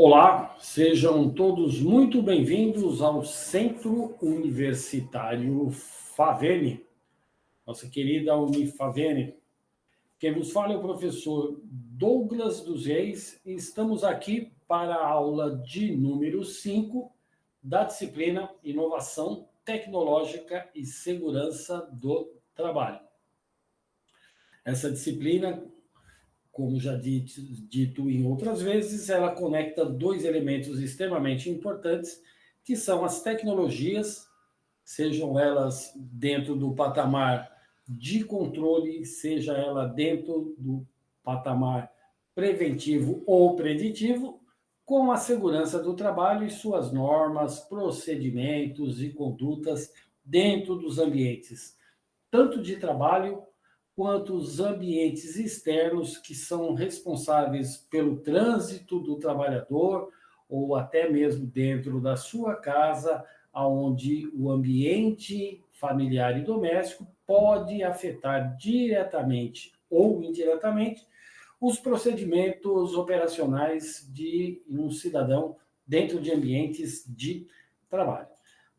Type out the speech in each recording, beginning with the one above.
Olá, sejam todos muito bem-vindos ao Centro Universitário Favene, nossa querida Unifavene. Quem vos fala é o professor Douglas dos Reis e estamos aqui para a aula de número 5 da disciplina Inovação Tecnológica e Segurança do Trabalho. Essa disciplina, como já dito em outras vezes, ela conecta dois elementos extremamente importantes, que são as tecnologias, sejam elas dentro do patamar de controle, seja ela dentro do patamar preventivo ou preditivo, com a segurança do trabalho e suas normas, procedimentos e condutas dentro dos ambientes, tanto de trabalho quanto os ambientes externos que são responsáveis pelo trânsito do trabalhador ou até mesmo dentro da sua casa, onde o ambiente familiar e doméstico pode afetar diretamente ou indiretamente os procedimentos operacionais de um cidadão dentro de ambientes de trabalho.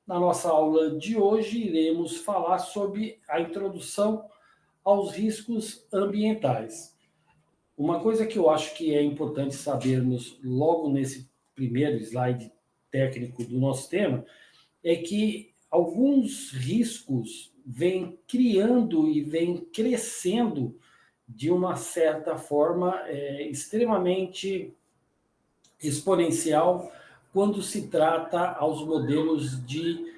Na nossa aula de hoje, iremos falar sobre a introdução aos riscos ambientais. Uma coisa que eu acho que é importante sabermos logo nesse primeiro slide técnico do nosso tema é que alguns riscos vêm criando e vêm crescendo de uma certa forma extremamente exponencial quando se trata aos modelos de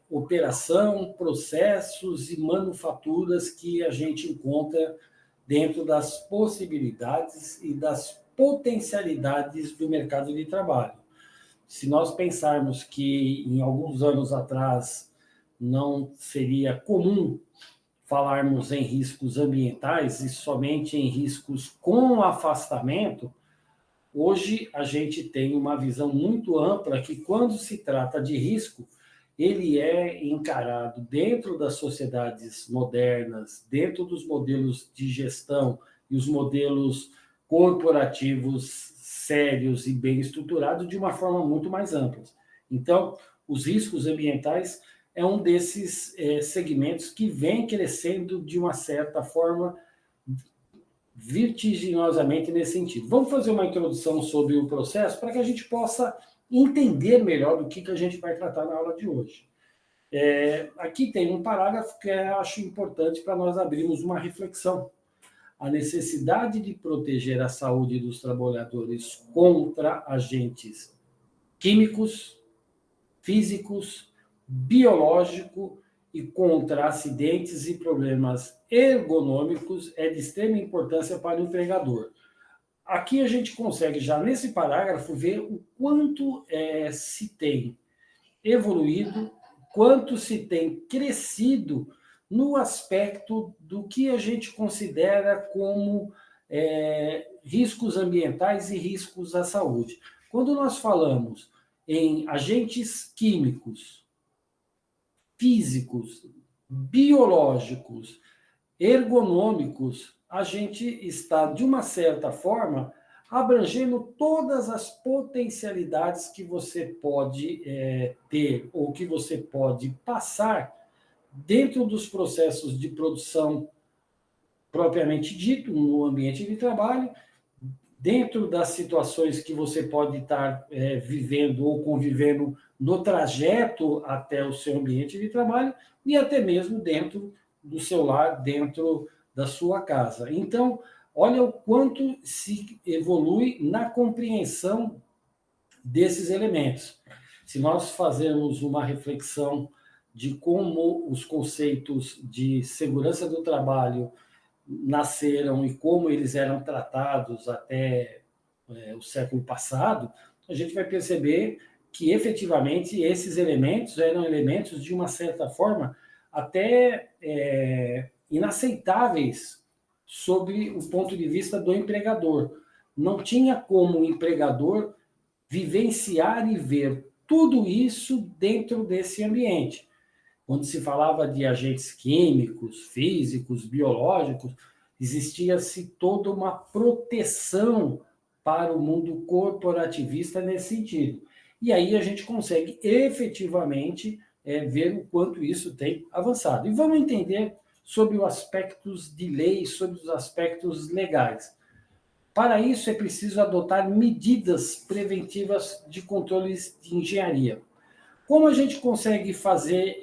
operação, processos e manufaturas que a gente encontra dentro das possibilidades e das potencialidades do mercado de trabalho. Se nós pensarmos que em alguns anos atrás não seria comum falarmos em riscos ambientais e somente em riscos com afastamento, hoje a gente tem uma visão muito ampla que quando se trata de risco, ele é encarado dentro das sociedades modernas, dentro dos modelos de gestão e os modelos corporativos sérios e bem estruturados de uma forma muito mais ampla. Então, os riscos ambientais é um desses segmentos que vem crescendo de uma certa forma vertiginosamente nesse sentido. Vamos fazer uma introdução sobre o processo para que a gente possa entender melhor do que a gente vai tratar na aula de hoje. Aqui tem um parágrafo que eu acho importante para nós abrirmos uma reflexão. A necessidade de proteger a saúde dos trabalhadores contra agentes químicos, físicos, biológicos e contra acidentes e problemas ergonômicos é de extrema importância para o empregador. Aqui a gente consegue, já nesse parágrafo, ver o quanto se tem evoluído, quanto se tem crescido no aspecto do que a gente considera como riscos ambientais e riscos à saúde. Quando nós falamos em agentes químicos, físicos, biológicos, ergonômicos, a gente está, de uma certa forma, abrangendo todas as potencialidades que você pode ter ou que você pode passar dentro dos processos de produção propriamente dito, no ambiente de trabalho, dentro das situações que você pode estar vivendo ou convivendo no trajeto até o seu ambiente de trabalho e até mesmo dentro do seu lar, dentro da sua casa. Então, olha o quanto se evolui na compreensão desses elementos. Se nós fazermos uma reflexão de como os conceitos de segurança do trabalho nasceram e como eles eram tratados até o século passado, a gente vai perceber que efetivamente esses elementos eram elementos de uma certa forma até inaceitáveis sob o ponto de vista do empregador. Não tinha como o empregador vivenciar e ver tudo isso dentro desse ambiente. Quando se falava de agentes químicos, físicos, biológicos, existia-se toda uma proteção para o mundo corporativista nesse sentido. E aí a gente consegue efetivamente ver o quanto isso tem avançado. E vamos entender sobre os aspectos de lei, sobre os aspectos legais. Para isso é preciso adotar medidas preventivas de controles de engenharia. Como a gente consegue fazer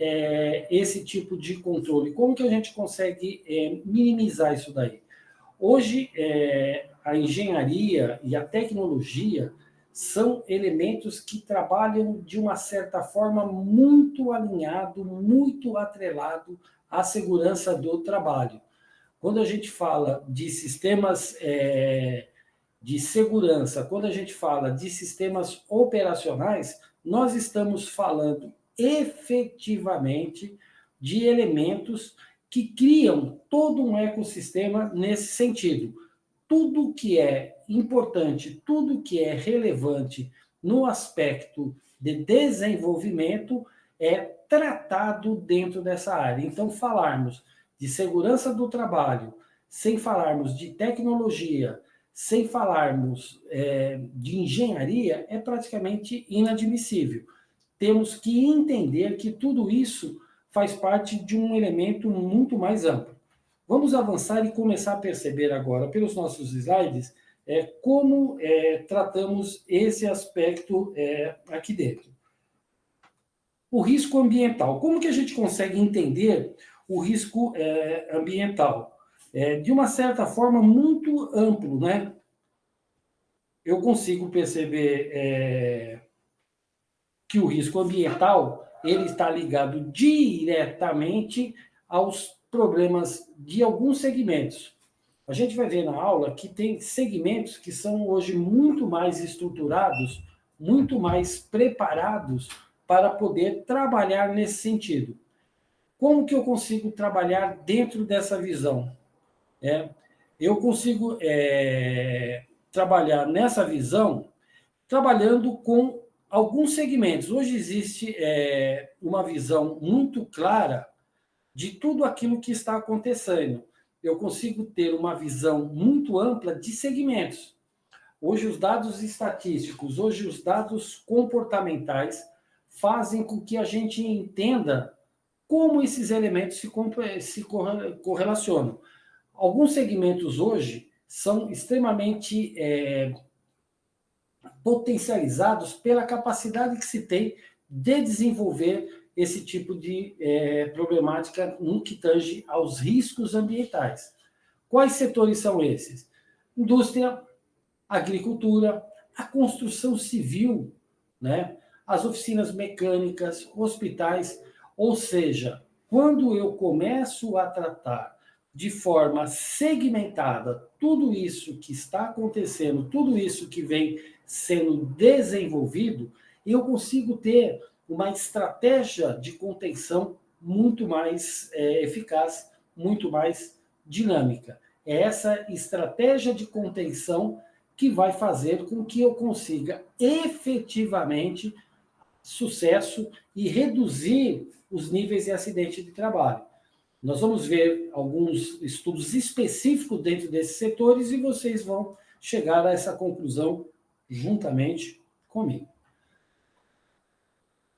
esse tipo de controle? Como que a gente consegue minimizar isso daí? Hoje, a engenharia e a tecnologia são elementos que trabalham de uma certa forma muito alinhado, muito atrelado à segurança do trabalho. Quando a gente fala de sistemas de segurança, quando a gente fala de sistemas operacionais, nós estamos falando efetivamente de elementos que criam todo um ecossistema nesse sentido. Tudo que é importante, tudo que é relevante no aspecto de desenvolvimento é tratado dentro dessa área. Então, falarmos de segurança do trabalho, sem falarmos de tecnologia, sem falarmos de engenharia, é praticamente inadmissível. Temos que entender que tudo isso faz parte de um elemento muito mais amplo. Vamos avançar e começar a perceber agora, pelos nossos slides, como tratamos esse aspecto aqui dentro. O risco ambiental. Como que a gente consegue entender o risco ambiental? De uma certa forma, muito amplo, né? Eu consigo perceber que o risco ambiental ele está ligado diretamente aos problemas de alguns segmentos. A gente vai ver na aula que tem segmentos que são hoje muito mais estruturados, muito mais preparados para poder trabalhar nesse sentido. Como que eu consigo trabalhar dentro dessa visão? Eu consigo trabalhar nessa visão trabalhando com alguns segmentos. Hoje existe uma visão muito clara de tudo aquilo que está acontecendo. Eu consigo ter uma visão muito ampla de segmentos. Hoje os dados estatísticos, hoje os dados comportamentais fazem com que a gente entenda como esses elementos se correlacionam. Alguns segmentos hoje são extremamente potencializados pela capacidade que se tem de desenvolver esse tipo de problemática no que tange aos riscos ambientais. Quais setores são esses? Indústria, agricultura, a construção civil, né? As oficinas mecânicas, hospitais, ou seja, quando eu começo a tratar de forma segmentada tudo isso que está acontecendo, tudo isso que vem sendo desenvolvido, eu consigo ter uma estratégia de contenção muito mais eficaz, muito mais dinâmica. É essa estratégia de contenção que vai fazer com que eu consiga efetivamente sucesso e reduzir os níveis de acidente de trabalho. Nós vamos ver alguns estudos específicos dentro desses setores e vocês vão chegar a essa conclusão juntamente comigo.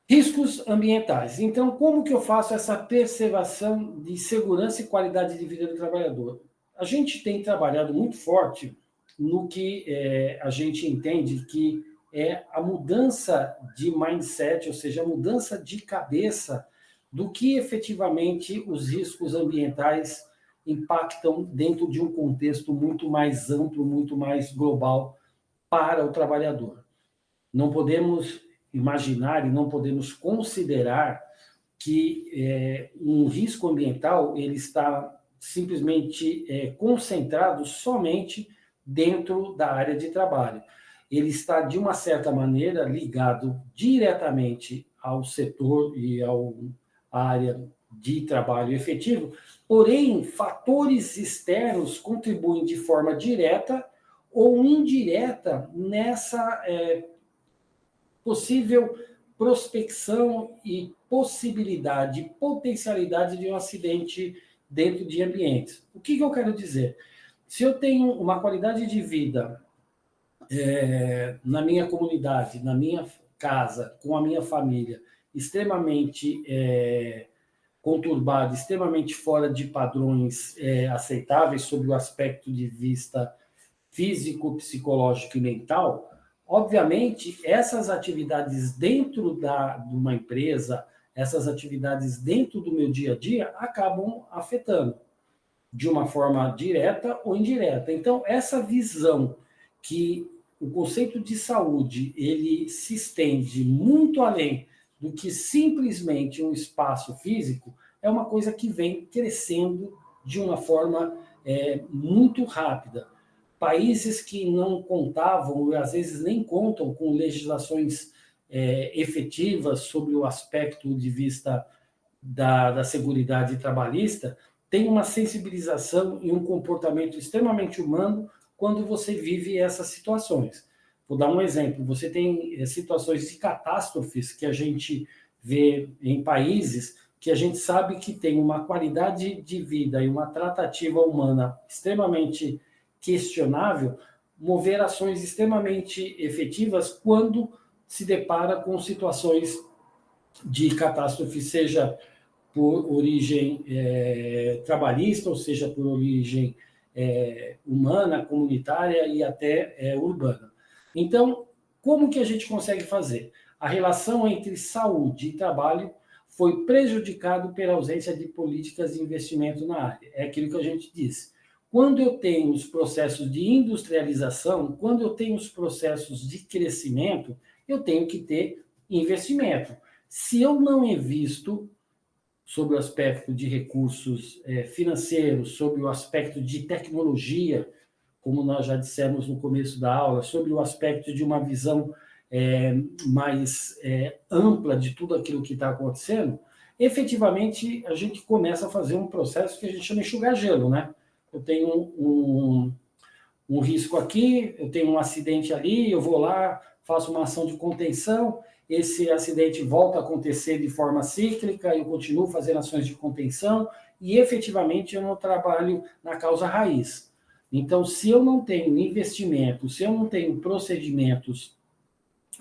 Riscos ambientais. Então, como que eu faço essa preservação de segurança e qualidade de vida do trabalhador? A gente tem trabalhado muito forte no que a gente entende que é a mudança de mindset, ou seja, a mudança de cabeça do que efetivamente os riscos ambientais impactam dentro de um contexto muito mais amplo, muito mais global para o trabalhador. Não podemos imaginar e não podemos considerar que um risco ambiental ele está simplesmente concentrado somente dentro da área de trabalho. Ele está, de uma certa maneira, ligado diretamente ao setor e à área de trabalho efetivo, porém, fatores externos contribuem de forma direta ou indireta nessa possível prospecção e possibilidade, potencialidade de um acidente dentro de ambientes. O que eu quero dizer? Se eu tenho uma qualidade de vida na minha comunidade, na minha casa, com a minha família, extremamente conturbada, extremamente fora de padrões aceitáveis sob o aspecto de vista físico, psicológico e mental, obviamente, essas atividades dentro de uma empresa, essas atividades dentro do meu dia a dia, acabam afetando de uma forma direta ou indireta. Então, essa visão que o conceito de saúde ele se estende muito além do que simplesmente um espaço físico é uma coisa que vem crescendo de uma forma muito rápida. Países que não contavam, e às vezes nem contam com legislações efetivas sobre o aspecto de vista da seguridade trabalhista, tem uma sensibilização e um comportamento extremamente humano quando você vive essas situações. Vou dar um exemplo. Você tem situações de catástrofes que a gente vê em países que a gente sabe que tem uma qualidade de vida e uma tratativa humana extremamente questionável, mover ações extremamente efetivas quando se depara com situações de catástrofe, seja por origem trabalhista, ou seja, por origem humana, comunitária e até urbana. Então, como que a gente consegue fazer? A relação entre saúde e trabalho foi prejudicado pela ausência de políticas de investimento na área. É aquilo que a gente disse. Quando eu tenho os processos de industrialização, quando eu tenho os processos de crescimento, eu tenho que ter investimento. Se eu não invisto sobre o aspecto de recursos financeiros, sobre o aspecto de tecnologia, como nós já dissemos no começo da aula, sobre o aspecto de uma visão mais ampla de tudo aquilo que está acontecendo, efetivamente a gente começa a fazer um processo que a gente chama de enxugar gelo, né? Eu tenho um risco aqui, eu tenho um acidente ali, eu vou lá, faço uma ação de contenção, esse acidente volta a acontecer de forma cíclica, eu continuo fazendo ações de contenção e efetivamente eu não trabalho na causa raiz. Então, se eu não tenho investimento, se eu não tenho procedimentos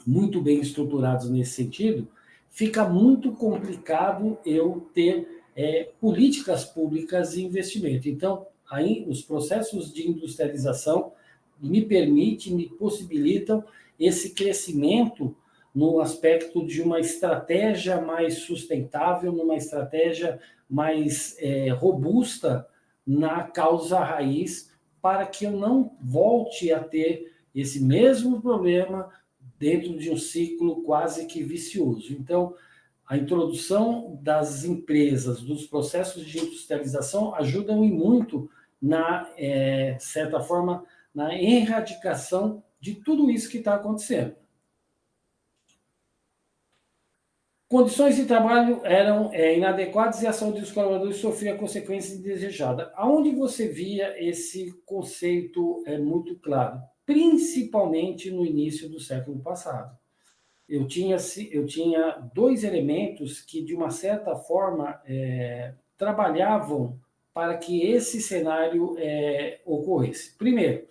muito bem estruturados nesse sentido, fica muito complicado eu ter políticas públicas de investimento. Então, aí os processos de industrialização me possibilitam esse crescimento no aspecto de uma estratégia mais sustentável, numa estratégia mais robusta na causa raiz, para que eu não volte a ter esse mesmo problema dentro de um ciclo quase que vicioso. Então, a introdução das empresas, dos processos de industrialização, ajudam muito na, certa forma, na erradicação de tudo isso que está acontecendo. Condições de trabalho eram inadequadas e a saúde dos colaboradores sofria consequências indesejadas. Aonde você via esse conceito muito claro? Principalmente no início do século passado. Eu tinha dois elementos que, de uma certa forma, trabalhavam para que esse cenário ocorresse. Primeiro,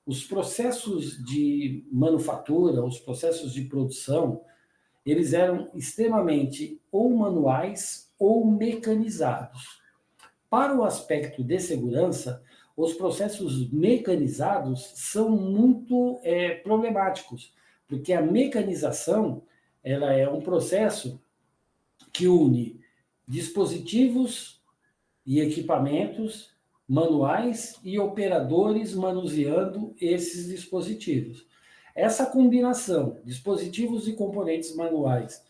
os processos de manufatura, os processos de produção, eles eram extremamente ou manuais ou mecanizados. Para o aspecto de segurança, os processos mecanizados são muito problemáticos, porque a mecanização ela é um processo que une dispositivos e equipamentos manuais e operadores manuseando esses dispositivos. Essa combinação, dispositivos e componentes manuais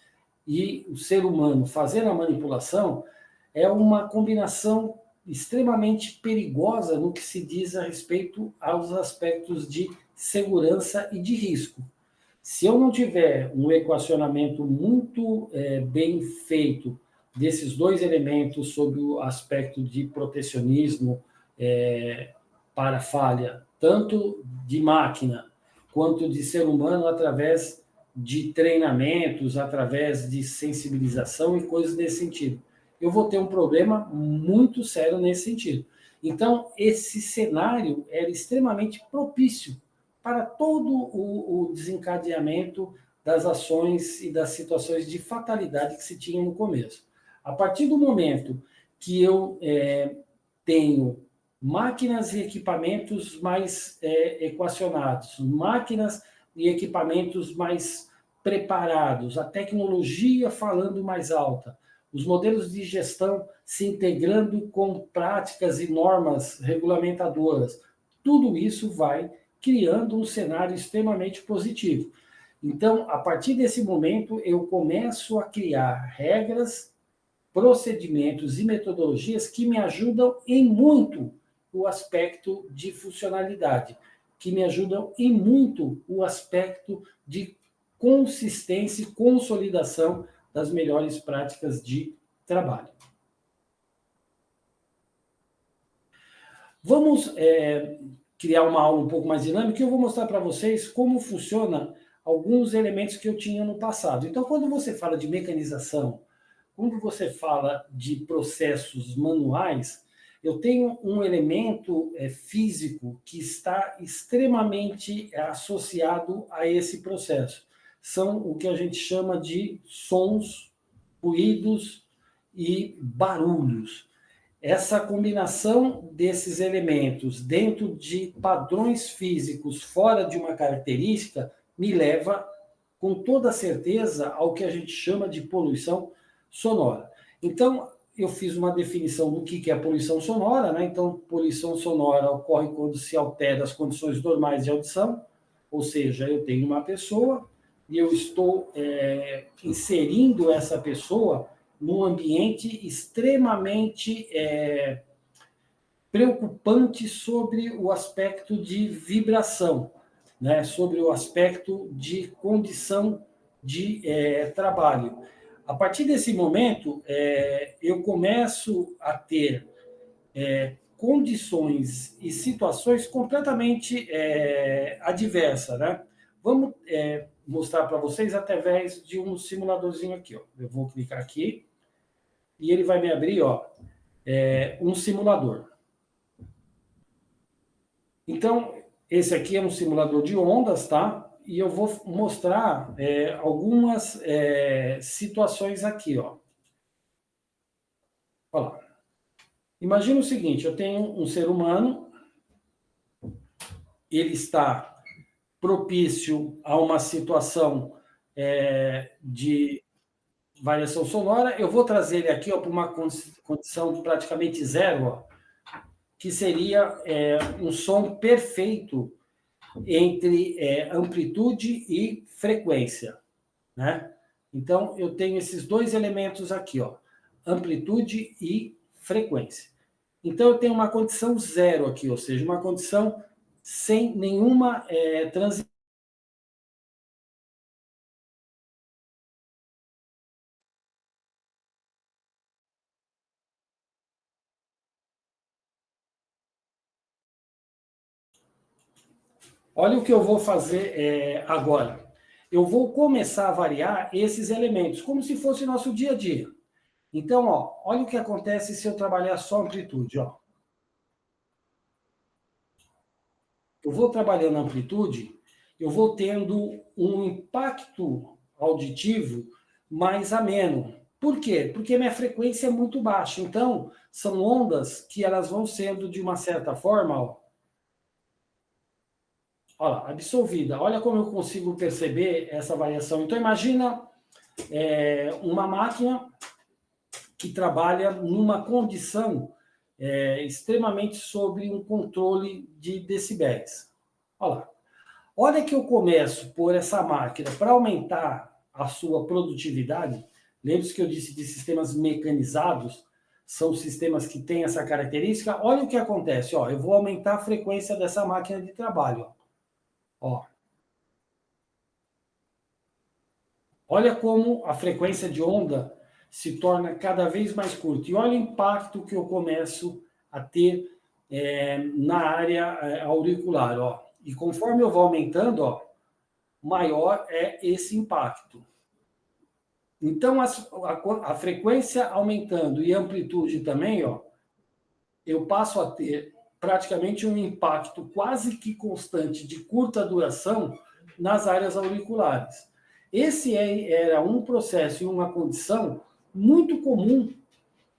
e o ser humano fazendo a manipulação, é uma combinação extremamente perigosa no que se diz a respeito aos aspectos de segurança e de risco. Se eu não tiver um equacionamento muito bem feito desses dois elementos sob o aspecto de protecionismo para falha, tanto de máquina quanto de ser humano, através de treinamentos, através de sensibilização e coisas nesse sentido, eu vou ter um problema muito sério nesse sentido. Então, esse cenário era extremamente propício para todo o desencadeamento das ações e das situações de fatalidade que se tinha no começo. A partir do momento que eu tenho máquinas e equipamentos mais equacionados, máquinas e equipamentos mais preparados, a tecnologia falando mais alta, os modelos de gestão se integrando com práticas e normas regulamentadoras, tudo isso vai criando um cenário extremamente positivo. Então, a partir desse momento, eu começo a criar regras, procedimentos e metodologias que me ajudam em muito o aspecto de funcionalidade, que me ajudam em muito o aspecto de consistência e consolidação das melhores práticas de trabalho. Vamos criar uma aula um pouco mais dinâmica e eu vou mostrar para vocês como funciona alguns elementos que eu tinha no passado. Então, quando você fala de mecanização, quando você fala de processos manuais, eu tenho um elemento físico que está extremamente associado a esse processo. São o que a gente chama de sons, ruídos e barulhos. Essa combinação desses elementos dentro de padrões físicos fora de uma característica me leva, com toda certeza, ao que a gente chama de poluição sonora. Então, eu fiz uma definição do que é poluição sonora, né? Então, poluição sonora ocorre quando se altera as condições normais de audição, ou seja, eu tenho uma pessoa e eu estou inserindo essa pessoa num ambiente extremamente preocupante sobre o aspecto de vibração, né? Sobre o aspecto de condição de trabalho. A partir desse momento, eu começo a ter condições e situações completamente adversas, né? Vamos mostrar para vocês através de um simuladorzinho aqui, ó. Eu vou clicar aqui e ele vai me abrir, ó, um simulador. Então, esse aqui é um simulador de ondas, tá? E eu vou mostrar algumas situações aqui, ó. Olha lá. Imagina o seguinte, eu tenho um ser humano, ele está propício a uma situação de variação sonora, eu vou trazer ele aqui para uma condição praticamente zero, ó, que seria um som perfeito entre amplitude e frequência, né? Então, eu tenho esses dois elementos aqui, ó, amplitude e frequência. Então, eu tenho uma condição zero aqui, ou seja, uma condição sem nenhuma transição. Olha o que eu vou fazer agora. Eu vou começar a variar esses elementos, como se fosse nosso dia a dia. Então, ó, olha o que acontece se eu trabalhar só amplitude. Ó. Eu vou trabalhando a amplitude, eu vou tendo um impacto auditivo mais ameno. Por quê? Porque minha frequência é muito baixa. Então, são ondas que elas vão sendo, de uma certa forma, ó, olha, absolvida. Olha como eu consigo perceber essa variação. Então, imagina uma máquina que trabalha numa condição extremamente sob um controle de decibéis. Olha lá. Olha que eu começo por essa máquina para aumentar a sua produtividade. Lembre-se que eu disse de sistemas mecanizados, são sistemas que têm essa característica. Olha o que acontece. Ó, eu vou aumentar a frequência dessa máquina de trabalho. Ó. Olha como a frequência de onda se torna cada vez mais curta. E olha o impacto que eu começo a ter na área auricular. Ó. E conforme eu vou aumentando, ó, maior é esse impacto. Então, a frequência aumentando e a amplitude também, ó, eu passo a ter praticamente um impacto quase que constante de curta duração nas áreas auriculares. Esse era um processo e uma condição muito comum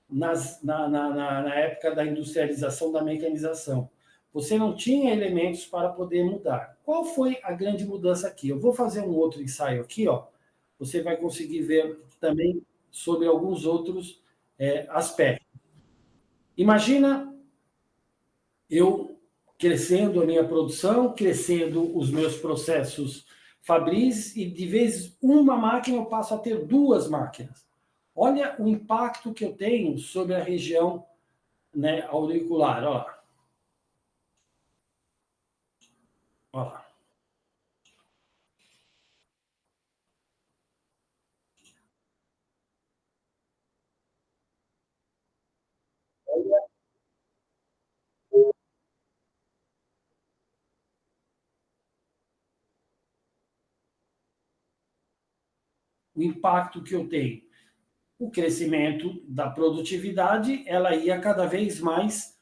na época da industrialização, da mecanização. Você não tinha elementos para poder mudar. Qual foi a grande mudança aqui? Eu vou fazer um outro ensaio aqui, ó. Você vai conseguir ver também sobre alguns outros aspectos. Imagina eu crescendo a minha produção, crescendo os meus processos fabris, e de vez uma máquina eu passo a ter duas máquinas. Olha o impacto que eu tenho sobre a região, né, auricular. Olha lá. Olha lá. O impacto que eu tenho. O crescimento da produtividade, ela ia cada vez mais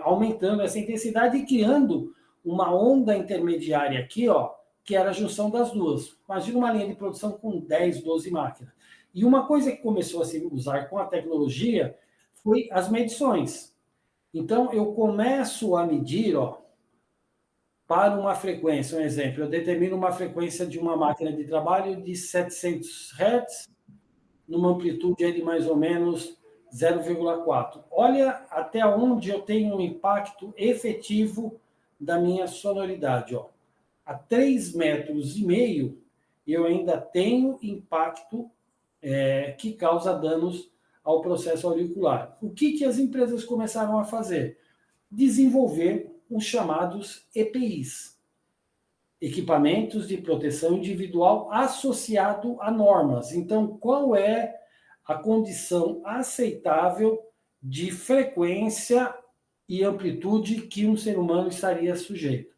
aumentando essa intensidade e criando uma onda intermediária aqui, ó, que era a junção das duas. Imagina uma linha de produção com 10, 12 máquinas. E uma coisa que começou a se usar com a tecnologia foi as medições. Então, eu começo a medir, ó, para uma frequência, um exemplo, eu determino uma frequência de uma máquina de trabalho de 700 Hz, numa amplitude de mais ou menos 0,4. Olha até onde eu tenho um impacto efetivo da minha sonoridade. Ó. A 3,5 metros eu ainda tenho impacto que causa danos ao processo auricular. O que as empresas começaram a fazer? Desenvolver os chamados EPIs, equipamentos de proteção individual associado a normas. Então, qual é a condição aceitável de frequência e amplitude que um ser humano estaria sujeito?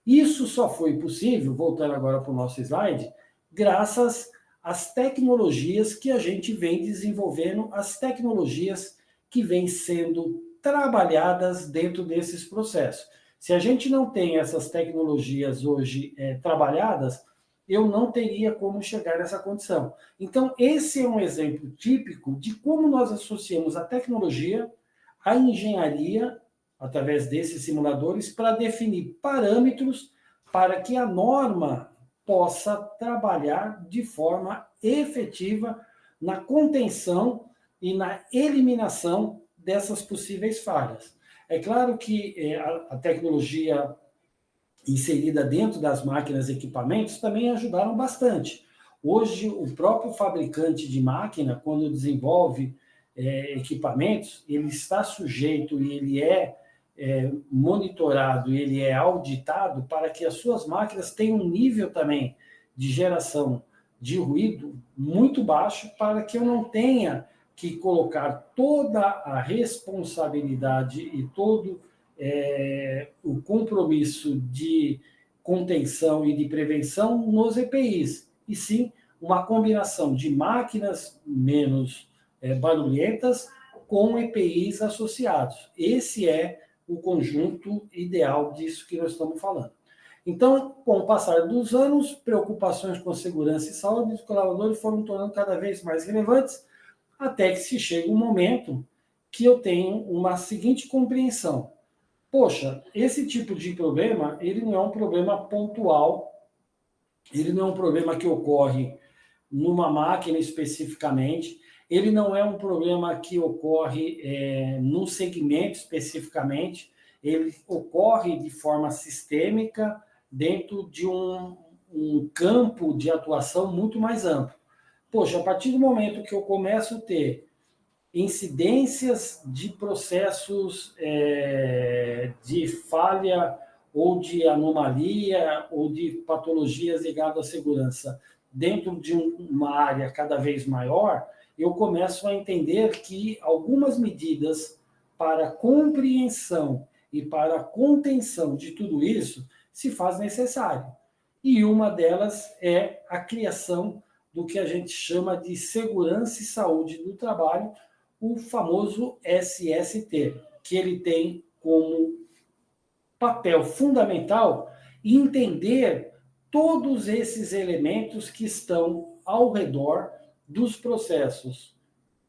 Isso só foi possível, voltando agora para o nosso slide, graças às tecnologias que a gente vem desenvolvendo, as tecnologias que vêm sendo trabalhadas dentro desses processos. Se a gente não tem essas tecnologias hoje trabalhadas, eu não teria como chegar nessa condição. Então, esse é um exemplo típico de como nós associamos a tecnologia à engenharia, através desses simuladores, para definir parâmetros para que a norma possa trabalhar de forma efetiva na contenção e na eliminação dessas possíveis falhas. É claro que a tecnologia inserida dentro das máquinas e equipamentos também ajudaram bastante. Hoje, o próprio fabricante de máquina, quando desenvolve equipamentos, ele está sujeito e ele monitorado, ele é auditado para que as suas máquinas tenham um nível também de geração de ruído muito baixo, para que eu não tenha que colocar toda a responsabilidade e todo o compromisso de contenção e de prevenção nos EPIs, e sim uma combinação de máquinas menos barulhentas com EPIs associados. Esse é o conjunto ideal disso que nós estamos falando. Então, com o passar dos anos, preocupações com segurança e saúde dos colaboradores foram tornando cada vez mais relevantes, até que se chega um momento que eu tenho uma seguinte compreensão. Poxa, esse tipo de problema, ele não é um problema pontual, ele não é um problema que ocorre numa máquina especificamente, ele não é um problema que ocorre num segmento especificamente, ele ocorre de forma sistêmica dentro de um campo de atuação muito mais amplo. Poxa, a partir do momento que eu começo a ter incidências de processos de falha ou de anomalia ou de patologias ligadas à segurança dentro de uma área cada vez maior, eu começo a entender que algumas medidas para compreensão e para contenção de tudo isso se faz necessário. E uma delas é a criação do que a gente chama de segurança e saúde do trabalho, o famoso SST. que ele tem como papel fundamental entender todos esses elementos que estão ao redor dos processos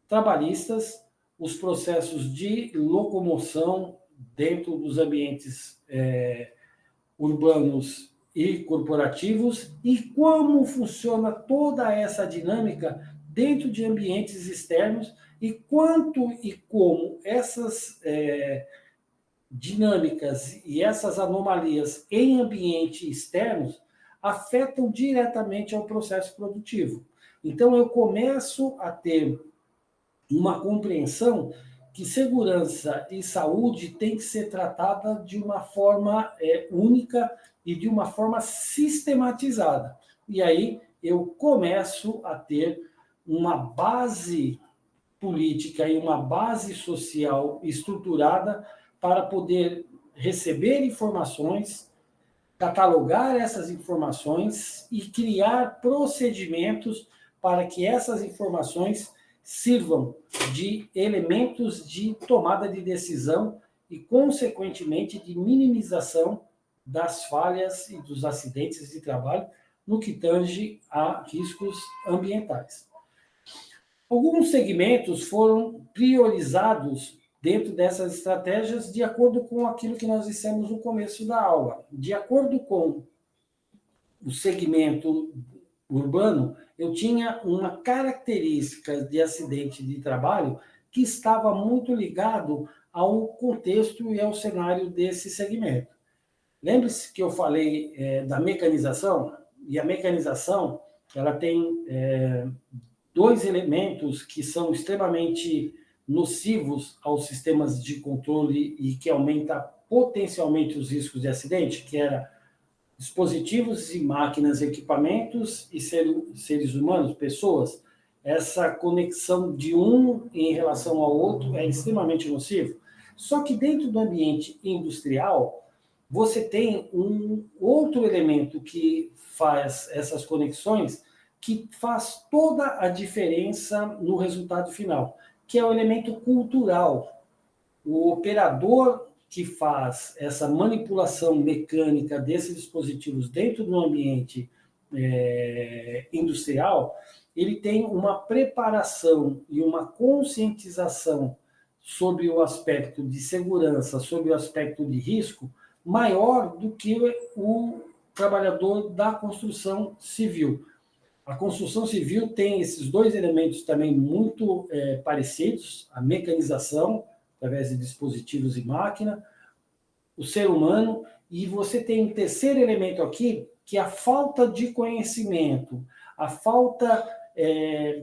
trabalhistas, os processos de locomoção dentro dos ambientes urbanos e corporativos e como funciona toda essa dinâmica dentro de ambientes externos e quanto e como essas dinâmicas e essas anomalias em ambientes externos afetam diretamente ao processo produtivo. Então, eu começo a ter uma compreensão que segurança e saúde tem que ser tratada de uma forma única e de uma forma sistematizada. E aí eu começo a ter uma base política e uma base social estruturada para poder receber informações, catalogar essas informações e criar procedimentos para que essas informações sirvam de elementos de tomada de decisão e, consequentemente, de minimização das falhas e dos acidentes de trabalho no que tange a riscos ambientais. Alguns segmentos foram priorizados dentro dessas estratégias de acordo com aquilo que nós dissemos no começo da aula. De acordo com o segmento urbano, eu tinha uma característica de acidente de trabalho que estava muito ligado ao contexto e ao cenário desse segmento. Lembre-se que eu falei da mecanização, e a mecanização ela tem dois elementos que são extremamente nocivos aos sistemas de controle e que aumenta potencialmente os riscos de acidente, que era dispositivos e máquinas, equipamentos e seres humanos, pessoas. Essa conexão de um em relação ao outro é extremamente nocivo. Só que dentro do ambiente industrial, você tem um outro elemento que faz essas conexões, que faz toda a diferença no resultado final, que é o elemento cultural. O operador que faz essa manipulação mecânica desses dispositivos dentro do ambiente industrial, ele tem uma preparação e uma conscientização sobre o aspecto de segurança, sobre o aspecto de risco, maior do que o trabalhador da construção civil. A construção civil tem esses dois elementos também muito parecidos, a mecanização, através de dispositivos e máquina, o ser humano, e você tem um terceiro elemento aqui, que é a falta de conhecimento, a falta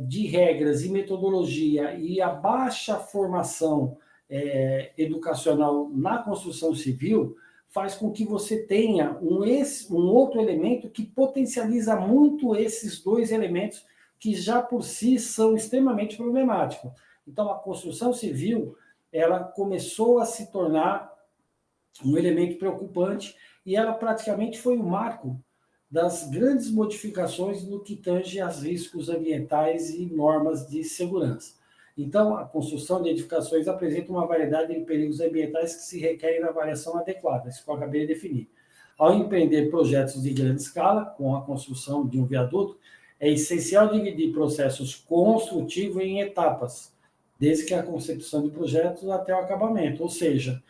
de regras e metodologia e a baixa formação educacional na construção civil faz com que você tenha um outro elemento que potencializa muito esses dois elementos que já por si são extremamente problemáticos. Então, a construção civil ela começou a se tornar um elemento preocupante e ela praticamente foi o marco das grandes modificações no que tange a riscos ambientais e normas de segurança. Então, a construção de edificações apresenta uma variedade de perigos ambientais que se requerem avaliação adequada, isso que eu acabei de definir. Ao empreender projetos de grande escala, com a construção de um viaduto, é essencial dividir processos construtivos em etapas, desde a concepção de projetos até o acabamento, ou seja,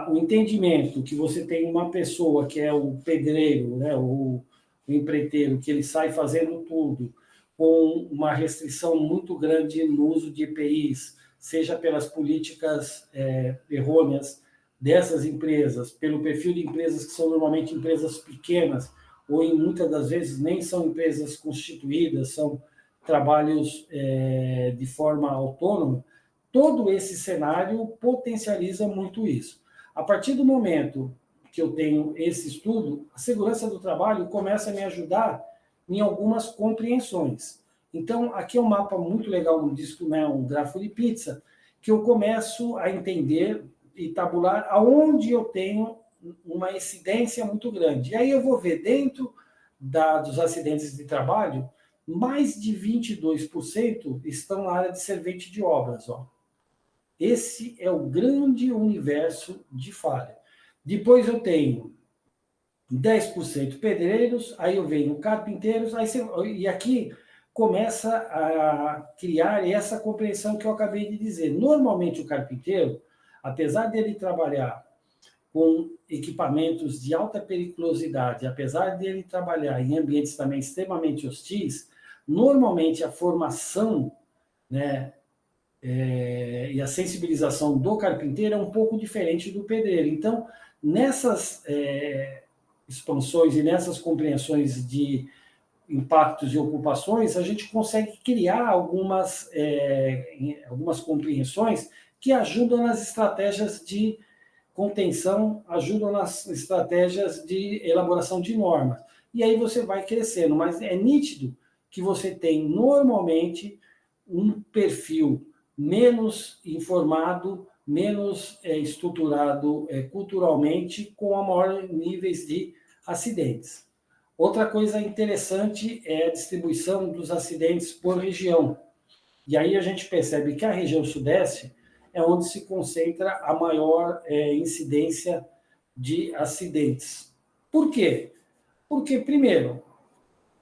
o entendimento que você tem uma pessoa que é o pedreiro, né, o empreiteiro, que ele sai fazendo tudo, com uma restrição muito grande no uso de EPIs, seja pelas políticas errôneas dessas empresas, pelo perfil de empresas que são normalmente empresas pequenas, ou em muitas das vezes nem são empresas constituídas, são trabalhos de forma autônoma, todo esse cenário potencializa muito isso. A partir do momento que eu tenho esse estudo, a segurança do trabalho começa a me ajudar em algumas compreensões. Então, aqui é um mapa muito legal, um disco, né, um gráfico de pizza, que eu começo a entender e tabular aonde eu tenho uma incidência muito grande. E aí eu vou ver dentro dos acidentes de trabalho, mais de 22% estão na área de servente de obras. Ó. Esse é o grande universo de falha. Depois eu tenho 10% pedreiros, aí eu venho carpinteiros, e aqui começa a criar essa compreensão que eu acabei de dizer. Normalmente o carpinteiro, apesar dele trabalhar com equipamentos de alta periculosidade, apesar dele trabalhar em ambientes também extremamente hostis, normalmente a formação, né, e a sensibilização do carpinteiro é um pouco diferente do pedreiro. Então, nessas expansões e nessas compreensões de impactos e ocupações, a gente consegue criar algumas compreensões que ajudam nas estratégias de contenção, ajudam nas estratégias de elaboração de normas. E aí você vai crescendo, mas é nítido que você tem normalmente um perfil menos informado, menos estruturado culturalmente, com a maior níveis de acidentes. Outra coisa interessante é a distribuição dos acidentes por região. E aí a gente percebe que a região sudeste é onde se concentra a maior incidência de acidentes. Por quê? Porque, primeiro,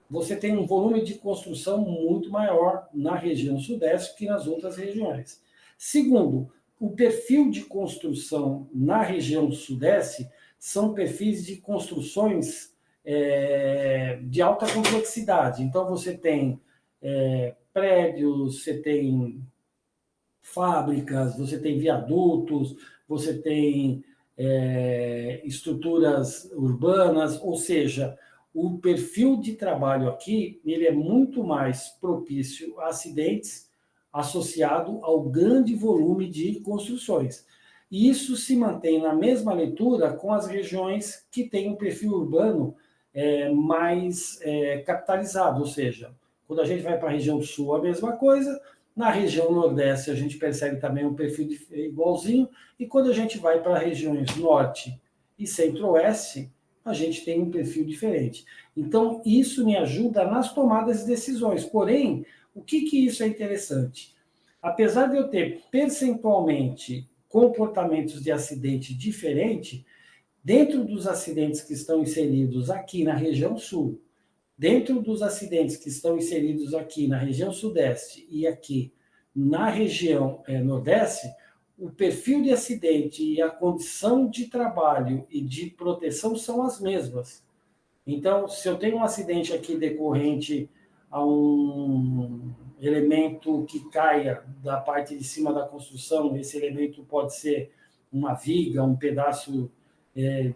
você tem um volume de construção muito maior na região sudeste que nas outras regiões. Segundo, o perfil de construção na região sudeste são perfis de construções de alta complexidade. Então, você tem prédios, você tem fábricas, você tem viadutos, você tem estruturas urbanas, ou seja, o perfil de trabalho aqui ele é muito mais propício a acidentes associado ao grande volume de construções. E isso se mantém na mesma leitura com as regiões que têm um perfil urbano mais capitalizado, ou seja, quando a gente vai para a região sul, a mesma coisa, na região nordeste a gente percebe também um perfil igualzinho, e quando a gente vai para regiões norte e centro-oeste, a gente tem um perfil diferente. Então, isso me ajuda nas tomadas de decisões. Porém, o que isso é interessante? Apesar de eu ter percentualmente comportamentos de acidente diferente, dentro dos acidentes que estão inseridos aqui na região sul, dentro dos acidentes que estão inseridos aqui na região sudeste e aqui na região nordeste, o perfil de acidente e a condição de trabalho e de proteção são as mesmas. Então, se eu tenho um acidente aqui decorrente a um elemento que caia da parte de cima da construção, esse elemento pode ser uma viga, um pedaço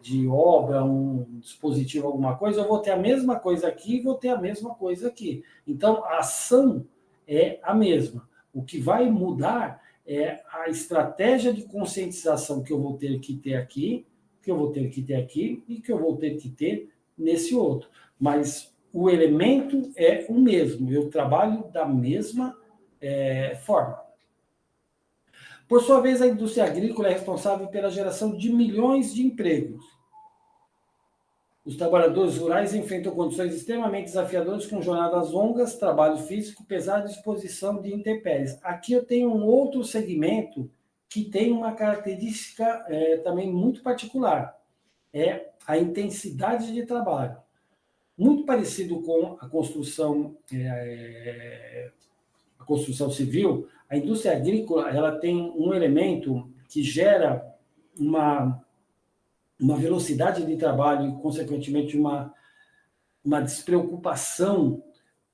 de obra, um dispositivo, alguma coisa, eu vou ter a mesma coisa aqui e vou ter a mesma coisa aqui. Então, a ação é a mesma. O que vai mudar é a estratégia de conscientização que eu vou ter que ter aqui, que eu vou ter que ter aqui e que eu vou ter que ter nesse outro. Mas o elemento é o mesmo, eu trabalho da mesma forma. Por sua vez, a indústria agrícola é responsável pela geração de milhões de empregos. Os trabalhadores rurais enfrentam condições extremamente desafiadoras, com jornadas longas, trabalho físico pesado e exposição de intempéries. Aqui eu tenho um outro segmento que tem uma característica também muito particular. É a intensidade de trabalho. Muito parecido com a construção civil, a indústria agrícola ela tem um elemento que gera uma velocidade de trabalho e, consequentemente, uma despreocupação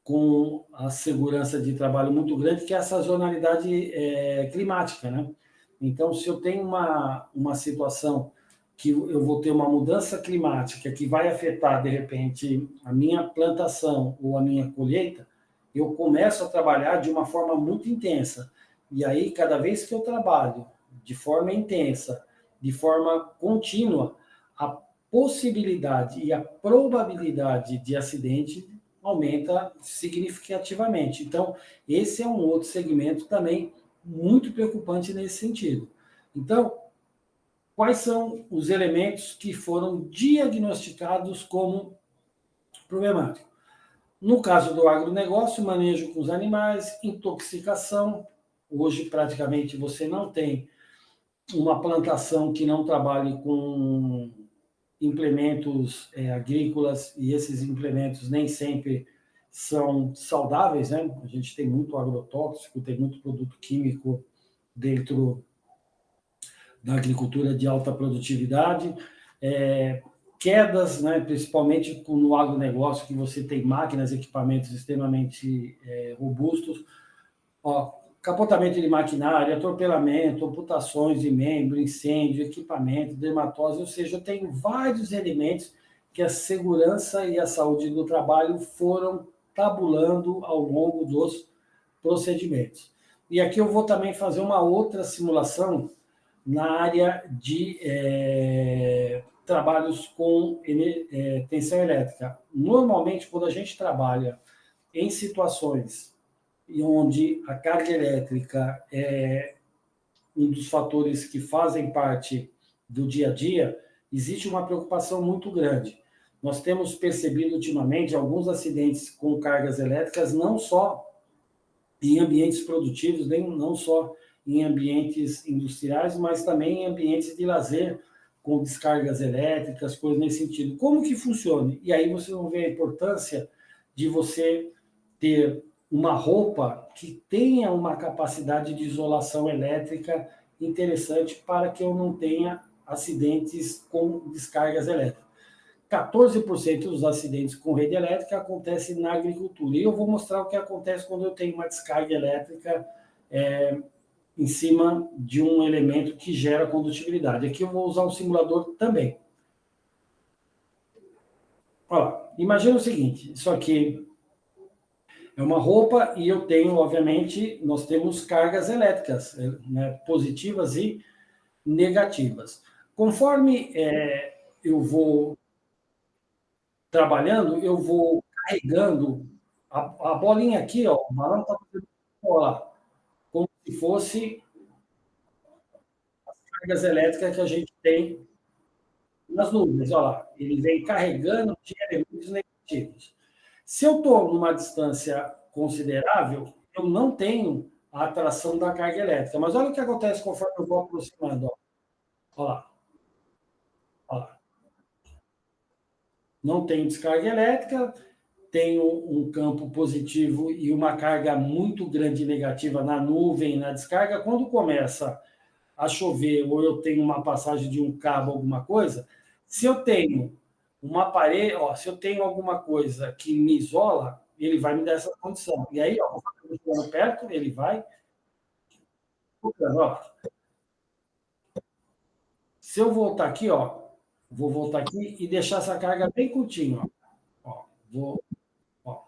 com a segurança de trabalho muito grande, que é a sazonalidade climática, né? Então, se eu tenho uma situação que eu vou ter uma mudança climática que vai afetar, de repente, a minha plantação ou a minha colheita, eu começo a trabalhar de uma forma muito intensa. E aí, cada vez que eu trabalho de forma intensa, de forma contínua, a possibilidade e a probabilidade de acidente aumenta significativamente. Então, esse é um outro segmento também muito preocupante nesse sentido. Então, quais são os elementos que foram diagnosticados como problemáticos? No caso do agronegócio, manejo com os animais, intoxicação, Hoje, praticamente, você não tem uma plantação que não trabalhe com implementos agrícolas, e esses implementos nem sempre são saudáveis, né? A gente tem muito agrotóxico, tem muito produto químico dentro da agricultura de alta produtividade, quedas, né, principalmente no agronegócio, que você tem máquinas, equipamentos extremamente robustos, ó, capotamento de maquinário, atropelamento, amputações de membro, incêndio, equipamento, dermatose, ou seja, eu tenho vários elementos que a segurança e a saúde do trabalho foram tabulando ao longo dos procedimentos. E aqui eu vou também fazer uma outra simulação na área de trabalhos com tensão elétrica. Normalmente, quando a gente trabalha em situações onde a carga elétrica é um dos fatores que fazem parte do dia a dia, existe uma preocupação muito grande. Nós temos percebido ultimamente alguns acidentes com cargas elétricas, não só em ambientes produtivos, nem não só em ambientes industriais, mas também em ambientes de lazer, com descargas elétricas, coisas nesse sentido. Como que funciona? E aí vocês vão ver a importância de você ter uma roupa que tenha uma capacidade de isolação elétrica interessante para que eu não tenha acidentes com descargas elétricas. 14% dos acidentes com rede elétrica acontecem na agricultura. E eu vou mostrar o que acontece quando eu tenho uma descarga elétrica em cima de um elemento que gera condutibilidade. Aqui eu vou usar um simulador também. Olha, imagina o seguinte, isso aqui é uma roupa e eu tenho, obviamente, nós temos cargas elétricas, né, positivas e negativas. Conforme eu vou trabalhando, eu vou carregando a bolinha aqui, ó, o balão está fazendo bola, como se fosse as cargas elétricas que a gente tem nas nuvens. Olha lá, ele vem carregando de elementos negativos. Se eu estou numa distância considerável, eu não tenho a atração da carga elétrica. Mas olha o que acontece conforme eu vou aproximando. Ó. Olha lá. Olha lá. Não tem descarga elétrica, tenho um campo positivo e uma carga muito grande negativa na nuvem, na descarga. Quando começa a chover ou eu tenho uma passagem de um cabo, alguma coisa, se eu tenho uma parede, ó, se eu tenho alguma coisa que me isola, ele vai me dar essa condição. E aí, ó, vou perto, ele vai. Ó, se eu voltar aqui, ó, vou voltar aqui e deixar essa carga bem curtinha, ó. Ó, vou, ó,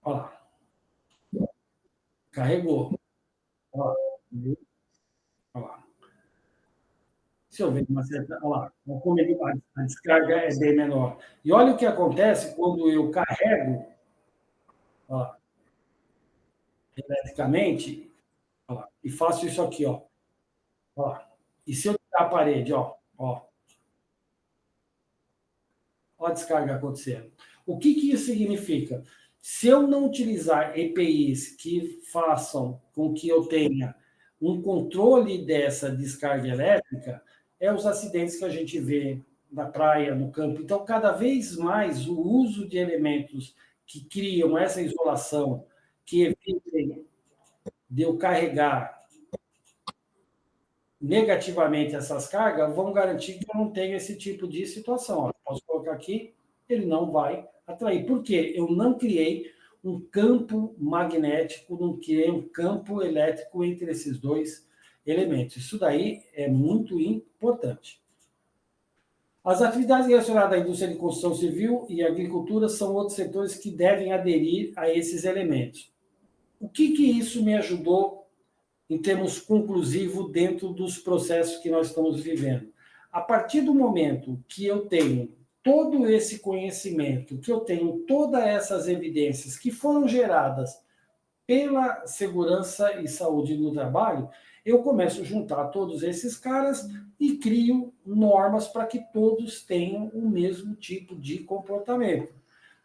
ó lá, carregou. Ó, ó lá. Se eu ver uma certa. Olha lá, como a descarga é bem menor. E olha o que acontece quando eu carrego, ó lá, eletricamente, ó lá, e faço isso aqui, ó. Ó lá. E se eu tirar a parede, ó a descarga acontecendo. O que, que isso significa? Se eu não utilizar EPIs que façam com que eu tenha um controle dessa descarga elétrica, é os acidentes que a gente vê na praia, no campo. Então, cada vez mais o uso de elementos que criam essa isolação, que evitem de eu carregar negativamente essas cargas, vão garantir que eu não tenho esse tipo de situação. Eu posso colocar aqui, ele não vai atrair. Por quê? Eu não criei um campo magnético, não criei um campo elétrico entre esses dois elementos. Isso daí é muito importante. As atividades relacionadas à indústria de construção civil e agricultura são outros setores que devem aderir a esses elementos. O que, que isso me ajudou em termos conclusivos dentro dos processos que nós estamos vivendo? A partir do momento que eu tenho todo esse conhecimento, que eu tenho todas essas evidências que foram geradas pela segurança e saúde no trabalho, eu começo a juntar todos esses caras e crio normas para que todos tenham o mesmo tipo de comportamento.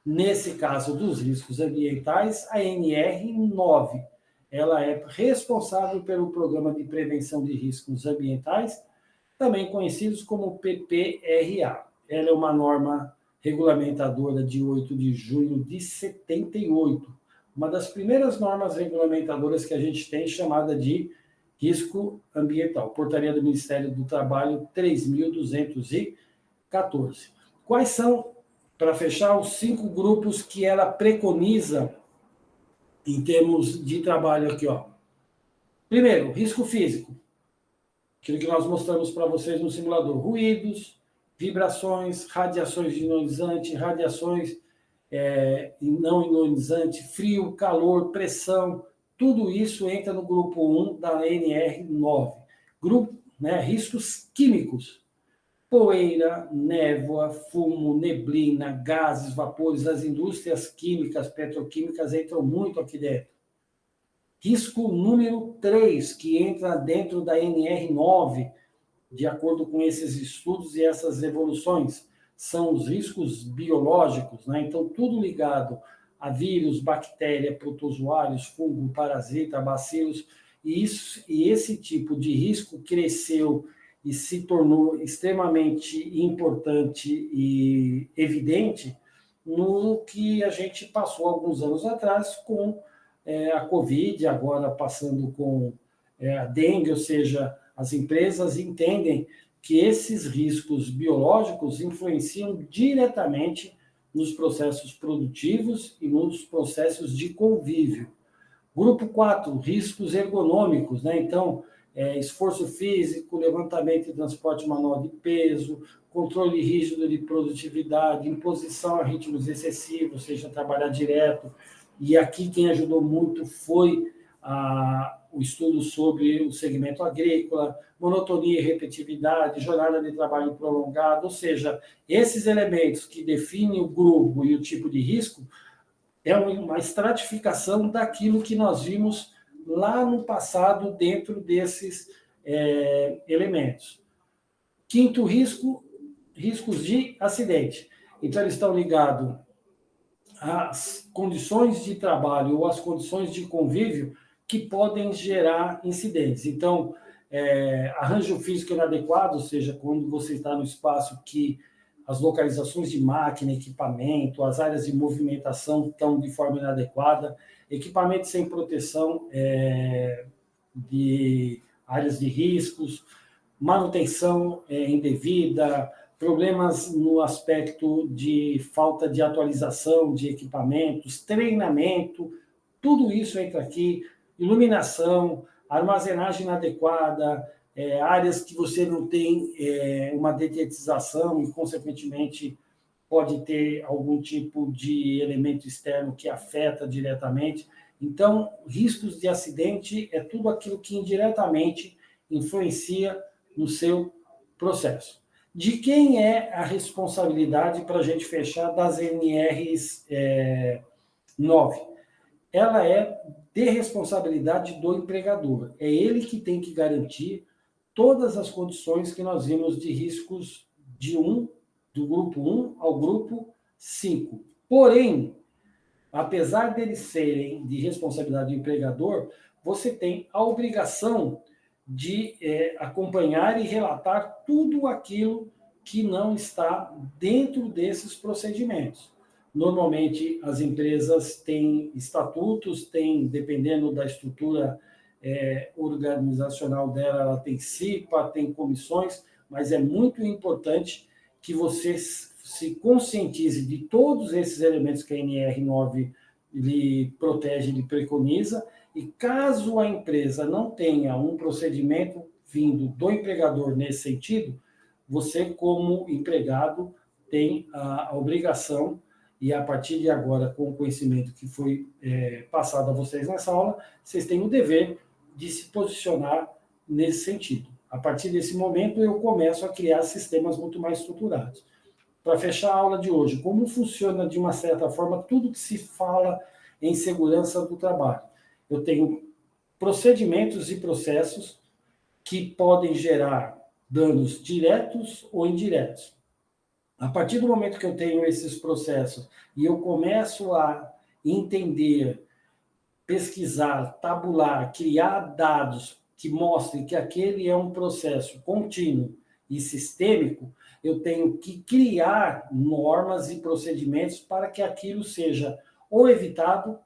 Nesse caso dos riscos ambientais, a NR9, ela é responsável pelo Programa de Prevenção de Riscos Ambientais, também conhecidos como PPRA. Ela é uma norma regulamentadora de 8 de junho de 78, uma das primeiras normas regulamentadoras que a gente tem, chamada de risco ambiental, portaria do Ministério do Trabalho 3.214. Quais são, para fechar, os 5 grupos que ela preconiza em termos de trabalho aqui, ó? Primeiro, risco físico, aquilo que nós mostramos para vocês no simulador: ruídos, vibrações, radiações ionizantes, radiações não ionizantes, frio, calor, pressão, tudo isso entra no grupo 1 da NR9. Grupo, riscos químicos: poeira, névoa, fumo, neblina, gases, vapores. As indústrias químicas, petroquímicas entram muito aqui dentro. Risco número 3, que entra dentro da NR9, de acordo com esses estudos e essas evoluções, são os riscos biológicos, né? Então, tudo ligado a vírus, bactéria, protozoários, fungo, parasita, bacilos, e esse tipo de risco cresceu e se tornou extremamente importante e evidente no que a gente passou alguns anos atrás com a Covid, agora passando com a dengue, ou seja, as empresas entendem que esses riscos biológicos influenciam diretamente nos processos produtivos e nos processos de convívio. Grupo 4, riscos ergonômicos, né? Então, esforço físico, levantamento e transporte manual de peso, controle rígido de produtividade, imposição a ritmos excessivos, ou seja, trabalhar direto. E aqui quem ajudou muito foi o estudo sobre o segmento agrícola, monotonia e repetitividade, jornada de trabalho prolongada, ou seja, esses elementos que definem o grupo e o tipo de risco é uma estratificação daquilo que nós vimos lá no passado dentro desses elementos. Quinto risco, riscos de acidente. Então, eles estão ligados às condições de trabalho ou às condições de convívio que podem gerar incidentes. Então, arranjo físico inadequado, ou seja, quando você está no espaço que as localizações de máquina, equipamento, as áreas de movimentação estão de forma inadequada, equipamento sem proteção de áreas de riscos, manutenção indevida, problemas no aspecto de falta de atualização de equipamentos, treinamento, tudo isso entra aqui, iluminação, armazenagem inadequada, áreas que você não tem uma detetização e, consequentemente, pode ter algum tipo de elemento externo que afeta diretamente. Então, riscos de acidente é tudo aquilo que indiretamente influencia no seu processo. De quem é a responsabilidade, para a gente fechar, das NRs 9? Ela é de responsabilidade do empregador. É ele que tem que garantir todas as condições que nós vimos de riscos do grupo 1 ao grupo 5. Porém, apesar deles serem de responsabilidade do empregador, você tem a obrigação de acompanhar e relatar tudo aquilo que não está dentro desses procedimentos. Normalmente, as empresas têm estatutos, dependendo da estrutura organizacional dela, ela tem CIPA, tem comissões, mas é muito importante que você se conscientize de todos esses elementos que a NR9 lhe protege, lhe preconiza, e caso a empresa não tenha um procedimento vindo do empregador nesse sentido, você, como empregado, tem a obrigação, e a partir de agora, com o conhecimento que foi passado a vocês nessa aula, vocês têm o dever de se posicionar nesse sentido. A partir desse momento, eu começo a criar sistemas muito mais estruturados. Para fechar a aula de hoje, como funciona, de uma certa forma, tudo que se fala em segurança do trabalho? Eu tenho procedimentos e processos que podem gerar danos diretos ou indiretos. A partir do momento que eu tenho esses processos e eu começo a entender, pesquisar, tabular, criar dados que mostrem que aquele é um processo contínuo e sistêmico, eu tenho que criar normas e procedimentos para que aquilo seja ou evitado,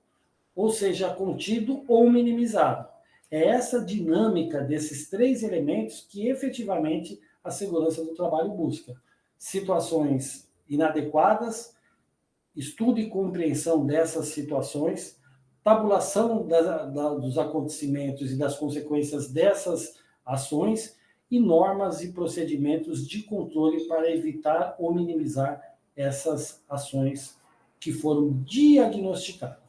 ou seja contido ou minimizado. É essa dinâmica desses três elementos que efetivamente a segurança do trabalho busca. Situações inadequadas, estudo e compreensão dessas situações, tabulação dos acontecimentos e das consequências dessas ações e normas e procedimentos de controle para evitar ou minimizar essas ações que foram diagnosticadas.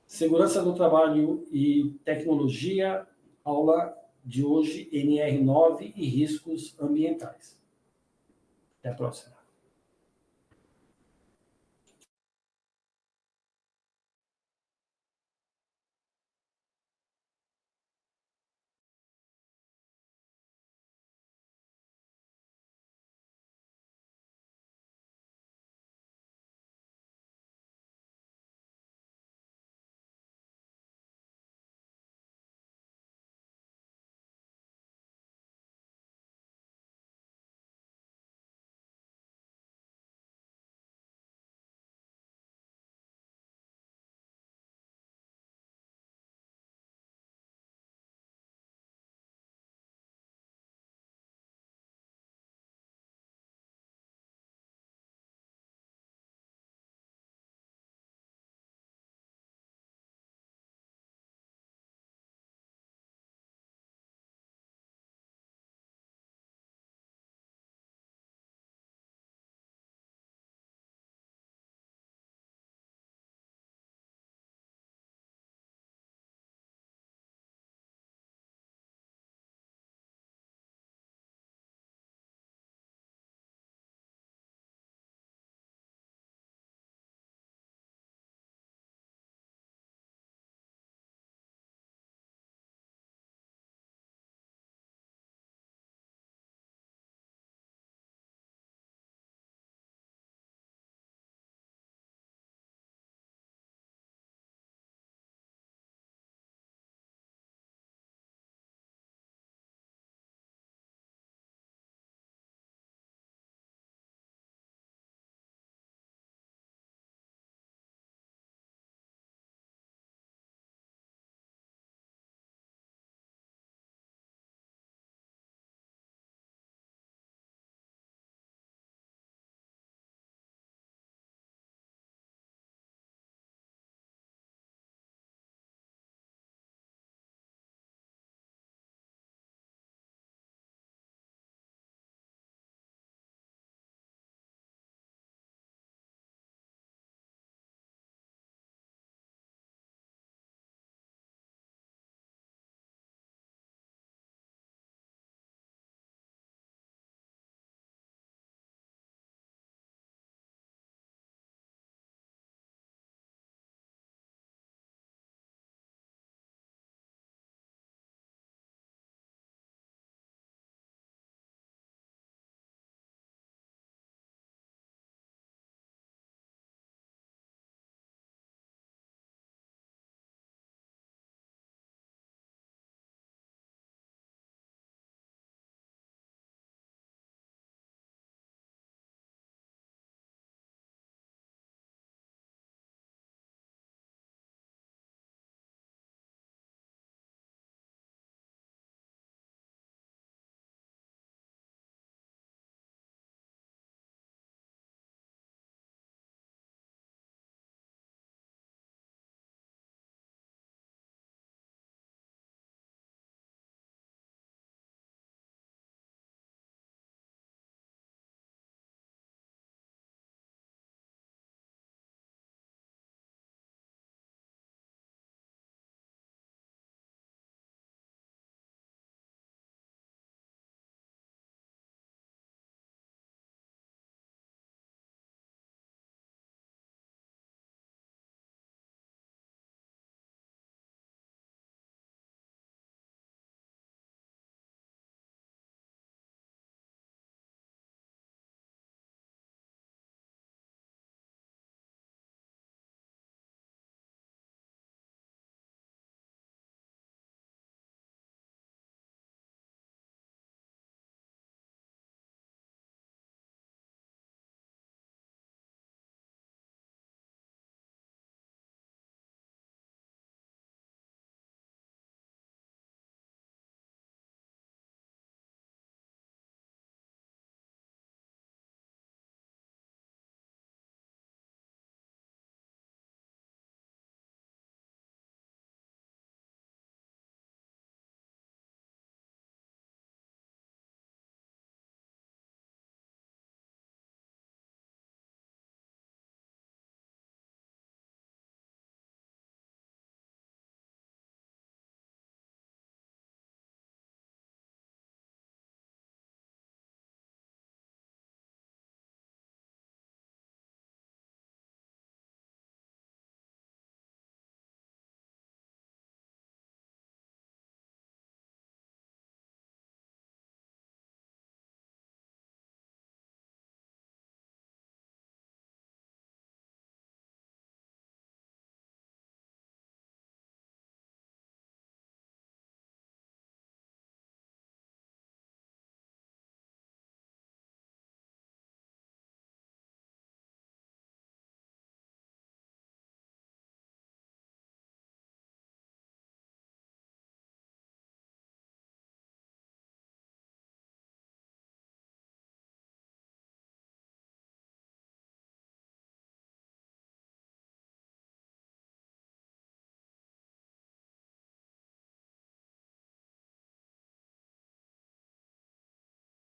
Segurança do trabalho e tecnologia, aula de hoje, NR9 e riscos ambientais. Até a próxima.